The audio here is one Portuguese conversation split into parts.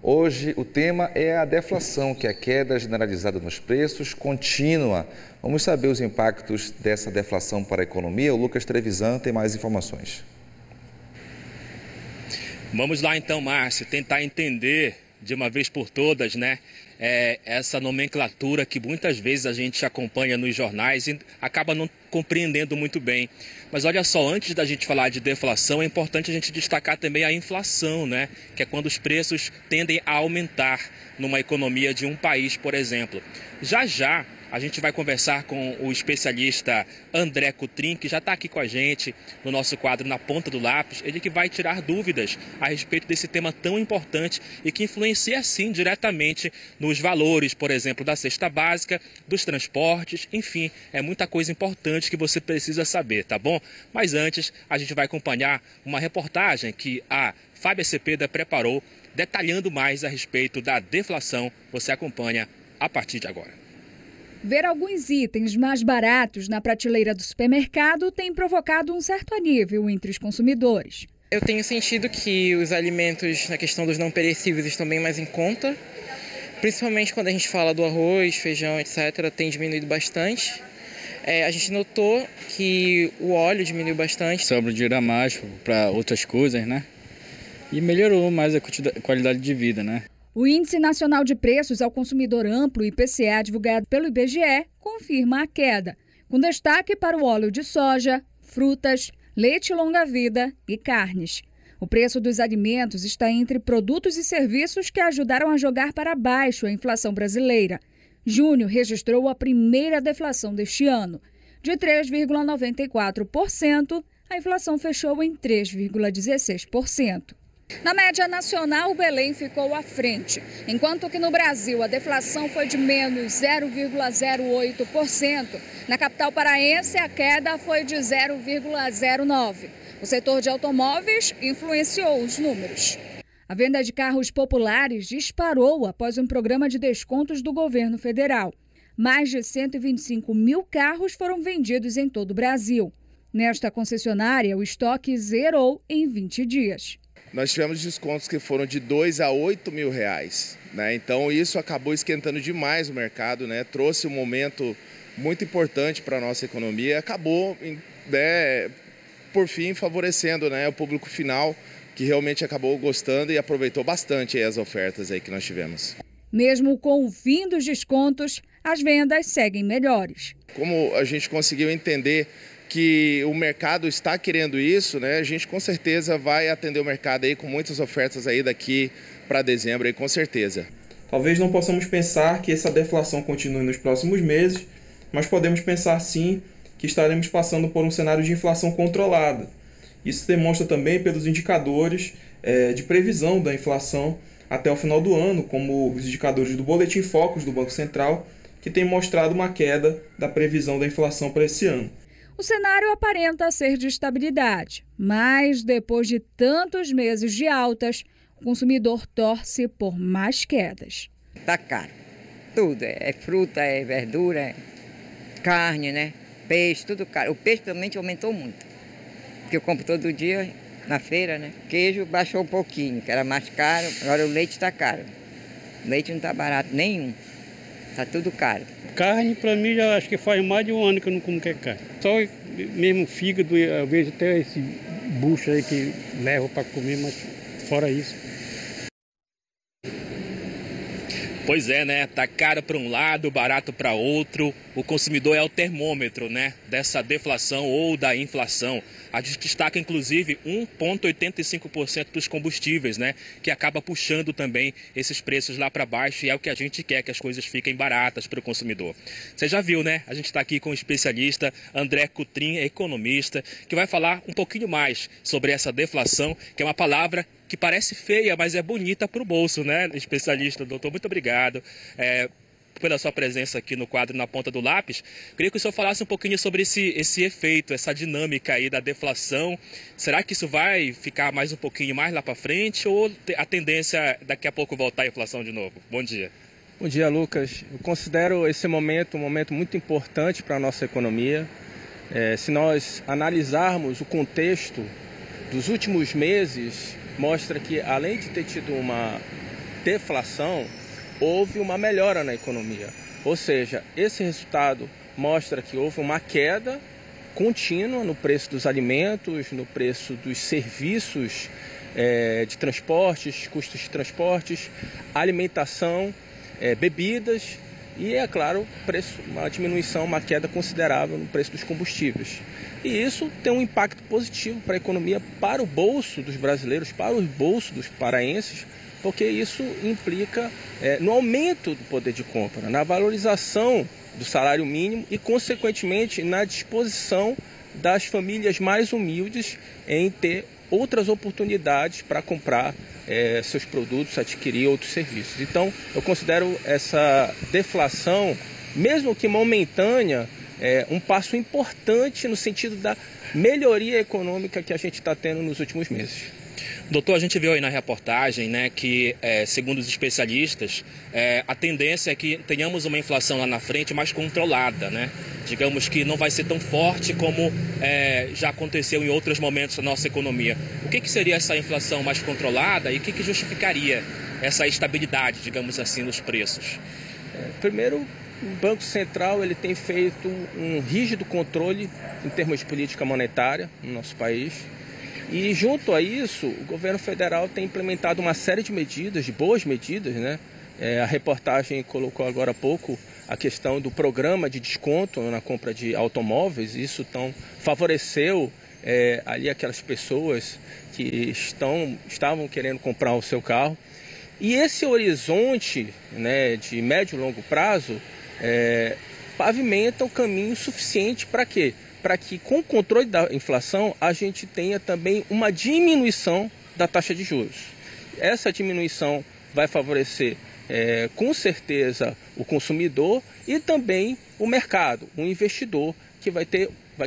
Hoje o tema é a deflação, que é a queda generalizada nos preços contínua. Vamos saber os impactos dessa deflação para a economia. O Lucas Trevisan tem mais informações. Vamos lá então, Márcio, tentar entender de uma vez por todas, né? Essa nomenclatura que muitas vezes a gente acompanha nos jornais e acaba não compreendendo muito bem. Mas olha só, antes da gente falar de deflação, é importante a gente destacar também a inflação, né? Que é quando os preços tendem a aumentar numa economia de um país, por exemplo. Já a gente vai conversar com o especialista André Cotrim, que já está aqui com a gente no nosso quadro Na Ponta do Lápis. Ele que vai tirar dúvidas a respeito desse tema tão importante e que influencia, sim, diretamente nos valores, por exemplo, da cesta básica, dos transportes, enfim, é muita coisa importante que você precisa saber, tá bom? Mas antes, a gente vai acompanhar uma reportagem que a Fábia Cepeda preparou, detalhando mais a respeito da deflação. Você acompanha a partir de agora. Ver alguns itens mais baratos na prateleira do supermercado tem provocado um certo alívio entre os consumidores. Eu tenho sentido que os alimentos, na questão dos não perecíveis, estão bem mais em conta. Principalmente quando a gente fala do arroz, feijão, etc., tem diminuído bastante. A gente notou que o óleo diminuiu bastante. Sobra dinheiro a mais para outras coisas, né? E melhorou mais a qualidade de vida, né? O Índice Nacional de Preços ao Consumidor Amplo, IPCA, divulgado pelo IBGE, confirma a queda, com destaque para o óleo de soja, frutas, leite longa-vida e carnes. O preço dos alimentos está entre produtos e serviços que ajudaram a jogar para baixo a inflação brasileira. Junho registrou a primeira deflação deste ano. De 3,94%, a inflação fechou em 3,16%. Na média nacional, o Belém ficou à frente, enquanto que no Brasil a deflação foi de menos 0,08%. Na capital paraense, a queda foi de 0,09%. O setor de automóveis influenciou os números. A venda de carros populares disparou após um programa de descontos do governo federal. Mais de 125 mil carros foram vendidos em todo o Brasil. Nesta concessionária, o estoque zerou em 20 dias. Nós tivemos descontos que foram de R$2 a R$8.000, né? Então isso acabou esquentando demais o mercado, né? Trouxe um momento muito importante para a nossa economia, acabou, né, por fim, favorecendo, né, o público final, que realmente acabou gostando e aproveitou bastante as ofertas aí que nós tivemos. Mesmo com o fim dos descontos, as vendas seguem melhores. Como a gente conseguiu entender que o mercado está querendo isso, né? A gente com certeza vai atender o mercado aí com muitas ofertas aí daqui para dezembro, aí, com certeza. Talvez não possamos pensar que essa deflação continue nos próximos meses, mas podemos pensar sim que estaremos passando por um cenário de inflação controlada. Isso demonstra também pelos indicadores de previsão da inflação até o final do ano, como os indicadores do Boletim Focus do Banco Central, que tem mostrado uma queda da previsão da inflação para esse ano. O cenário aparenta ser de estabilidade, mas depois de tantos meses de altas, o consumidor torce por mais quedas. Tá caro. Tudo. É fruta, é verdura, é carne, né? Peixe, tudo caro. O peixe realmente aumentou muito. Porque eu compro todo dia na feira, né? Queijo baixou um pouquinho, que era mais caro. Agora o leite está caro. O leite não está barato nenhum. Está tudo caro. Carne, para mim, já acho que faz mais de um ano que eu não como carne. Só mesmo fígado, eu vejo até esse bucho aí que levo para comer, mas fora isso. Pois é, né? Tá caro para um lado, barato para outro. O consumidor é o termômetro, né, dessa deflação ou da inflação. A gente destaca, inclusive, 1,85% dos combustíveis, né, que acaba puxando também esses preços lá para baixo, e é o que a gente quer, que as coisas fiquem baratas para o consumidor. Você já viu, né? A gente está aqui com o especialista André Cotrim, economista, que vai falar um pouquinho mais sobre essa deflação, que é uma palavra que parece feia, mas é bonita para o bolso, né? Especialista, doutor, muito obrigado pela sua presença aqui no quadro Na Ponta do Lápis. Queria que o senhor falasse um pouquinho sobre esse efeito, essa dinâmica aí da deflação. Será que isso vai ficar mais um pouquinho mais lá para frente ou a tendência daqui a pouco voltar a inflação de novo? Bom dia. Bom dia, Lucas. Eu considero esse momento um momento muito importante para a nossa economia. Se nós analisarmos o contexto dos últimos meses, mostra que, além de ter tido uma deflação, houve uma melhora na economia. Ou seja, esse resultado mostra que houve uma queda contínua no preço dos alimentos, no preço dos serviços de transportes, custos de transportes, alimentação, bebidas e, é claro, uma diminuição, uma queda considerável no preço dos combustíveis. E isso tem um impacto positivo para a economia, para o bolso dos brasileiros, para o bolso dos paraenses, porque isso implica no aumento do poder de compra, na valorização do salário mínimo e, consequentemente, na disposição das famílias mais humildes em ter outras oportunidades para comprar seus produtos, adquirir outros serviços. Então, eu considero essa deflação, mesmo que momentânea, um passo importante no sentido da melhoria econômica que a gente está tendo nos últimos meses. Doutor, a gente viu aí na reportagem, né, que, segundo os especialistas, a tendência é que tenhamos uma inflação lá na frente mais controlada, né? Digamos que não vai ser tão forte como já aconteceu em outros momentos da nossa economia. O que seria essa inflação mais controlada e o que justificaria essa estabilidade, digamos assim, nos preços? Primeiro, o Banco Central ele tem feito um rígido controle em termos de política monetária no nosso país. E junto a isso, o governo federal tem implementado uma série de medidas, de boas medidas, né? A reportagem colocou agora há pouco a questão do programa de desconto na compra de automóveis. Isso favoreceu ali aquelas pessoas que estavam querendo comprar o seu carro. E esse horizonte, né, de médio e longo prazo pavimenta o caminho suficiente para quê? Para que, com o controle da inflação, a gente tenha também uma diminuição da taxa de juros. Essa diminuição vai favorecer, com certeza, o consumidor e também o mercado, o investidor, que vai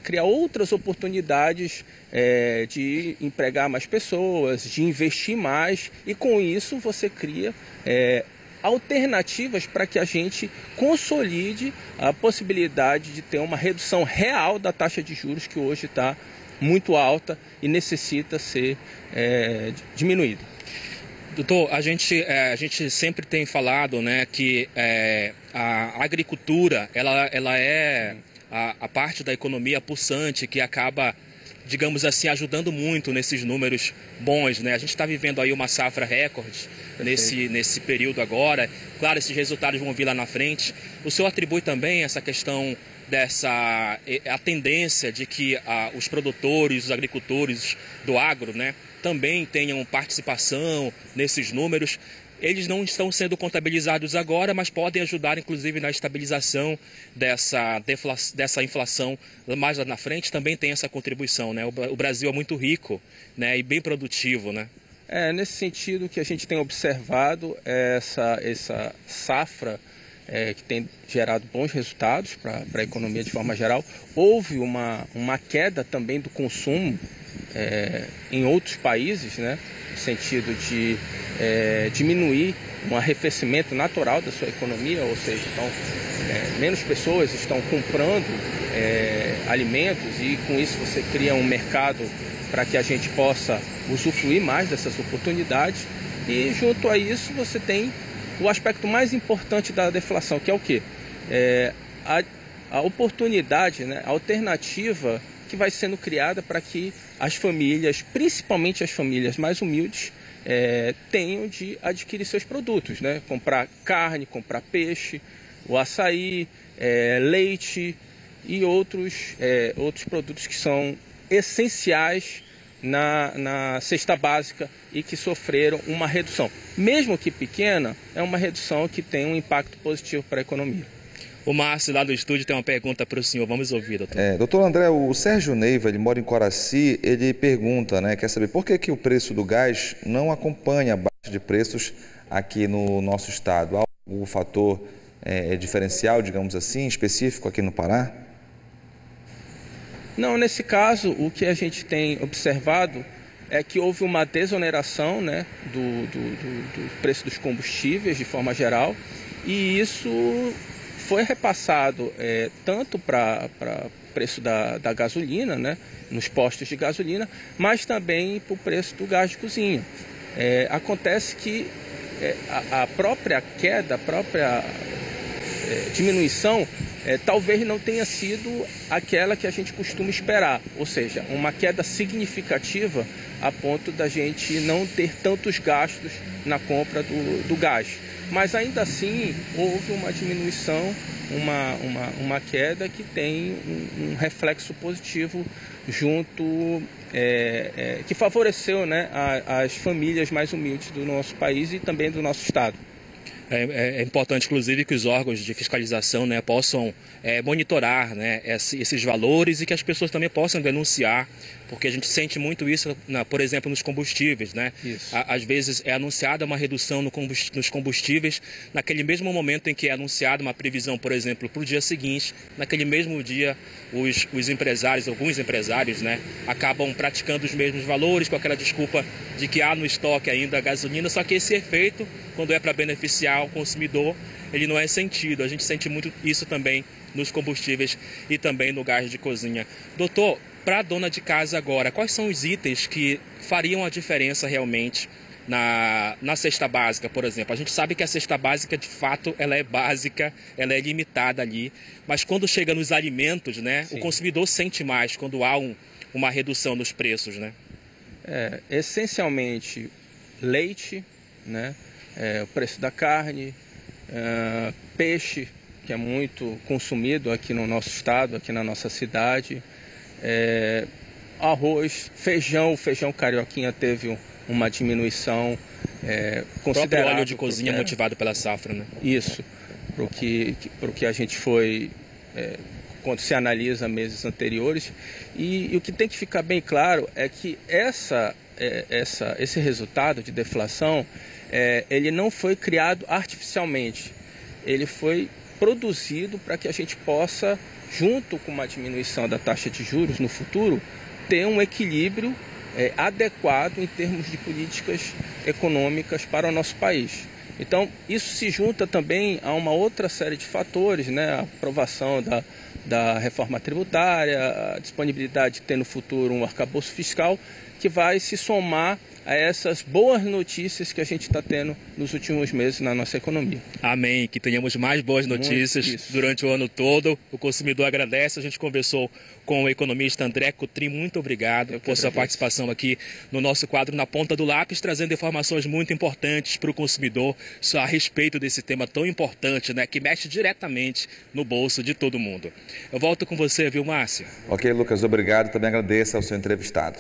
criar outras oportunidades de empregar mais pessoas, de investir mais, e com isso você cria alternativas para que a gente consolide a possibilidade de ter uma redução real da taxa de juros, que hoje está muito alta e necessita ser diminuída. Doutor, a gente sempre tem falado, né, que a agricultura ela é a parte da economia pulsante que acaba, digamos assim, ajudando muito nesses números bons, né? A gente está vivendo aí uma safra recorde nesse período agora. Claro, esses resultados vão vir lá na frente. O senhor atribui também essa questão a tendência de que os produtores, os agricultores do agro, né, também tenham participação nesses números. Eles não estão sendo contabilizados agora, mas podem ajudar, inclusive, na estabilização dessa inflação mais lá na frente. Também tem essa contribuição, né? O Brasil é muito rico, né, e bem produtivo, né? Nesse sentido que a gente tem observado essa safra que tem gerado bons resultados para a economia de forma geral. Houve uma queda também do consumo em outros países, né, no sentido de diminuir um arrefecimento natural da sua economia, ou seja, menos pessoas estão comprando alimentos, e com isso você cria um mercado para que a gente possa usufruir mais dessas oportunidades. E junto a isso você tem o aspecto mais importante da deflação, que é o quê? A oportunidade, né, a alternativa que vai sendo criada para que as famílias, principalmente as famílias mais humildes, tenham de adquirir seus produtos, né? Comprar carne, comprar peixe, o açaí, leite e outros produtos que são essenciais na cesta básica e que sofreram uma redução. Mesmo que pequena, é uma redução que tem um impacto positivo para a economia. O Márcio, lá do estúdio, tem uma pergunta para o senhor. Vamos ouvir, doutor. Doutor André, o Sérgio Neiva, ele mora em Coraci, ele pergunta, né, quer saber por que o preço do gás não acompanha a baixa de preços aqui no nosso estado? Há algum fator diferencial, digamos assim, específico aqui no Pará? Não, nesse caso, o que a gente tem observado é que houve uma desoneração, né, do preço dos combustíveis de forma geral, e isso foi repassado tanto para o preço da gasolina, né, nos postos de gasolina, mas também para o preço do gás de cozinha. Acontece que a própria queda, a própria diminuição, talvez não tenha sido aquela que a gente costuma esperar, ou seja, uma queda significativa a ponto da gente não ter tantos gastos na compra do gás. Mas ainda assim houve uma diminuição, uma queda que tem um reflexo positivo junto, que favoreceu, né, as famílias mais humildes do nosso país e também do nosso estado. É importante, inclusive, que os órgãos de fiscalização, né, possam monitorar, né, esses valores e que as pessoas também possam denunciar, porque a gente sente muito isso, por exemplo, nos combustíveis, né? Às vezes é anunciada uma redução nos combustíveis, naquele mesmo momento em que é anunciada uma previsão, por exemplo, para o dia seguinte, naquele mesmo dia os empresários, alguns empresários, né, acabam praticando os mesmos valores com aquela desculpa de que há no estoque ainda gasolina, só que esse efeito, quando é para beneficiar o consumidor, ele não é sentido. A gente sente muito isso também nos combustíveis e também no gás de cozinha. Doutor, para a dona de casa agora, quais são os itens que fariam a diferença realmente na cesta básica, por exemplo? A gente sabe que a cesta básica, de fato, ela é básica, ela é limitada ali, mas quando chega nos alimentos, né, o consumidor sente mais quando há uma redução nos preços, né? Essencialmente leite, né? O preço da carne, peixe, que é muito consumido aqui no nosso estado, aqui na nossa cidade, arroz, feijão. O feijão carioquinha teve uma diminuição considerável. O próprio óleo de cozinha motivado pela safra, né? Isso, para o que a gente foi, quando se analisa meses anteriores. E o que tem que ficar bem claro é que esse resultado de deflação, ele não foi criado artificialmente, ele foi produzido para que a gente possa, junto com uma diminuição da taxa de juros no futuro, ter um equilíbrio adequado em termos de políticas econômicas para o nosso país. Então, isso se junta também a uma outra série de fatores, né? A aprovação da reforma tributária, a disponibilidade de ter no futuro um arcabouço fiscal, que vai se somar a essas boas notícias que a gente está tendo nos últimos meses na nossa economia. Amém, que tenhamos mais boas notícias durante o ano todo. O consumidor agradece. A gente conversou com o economista André Cotrim. Muito obrigado por sua participação aqui no nosso quadro Na Ponta do Lápis, trazendo informações muito importantes para o consumidor a respeito desse tema tão importante, né, que mexe diretamente no bolso de todo mundo. Eu volto com você, viu, Márcio? Ok, Lucas, obrigado. Também agradeço ao seu entrevistado.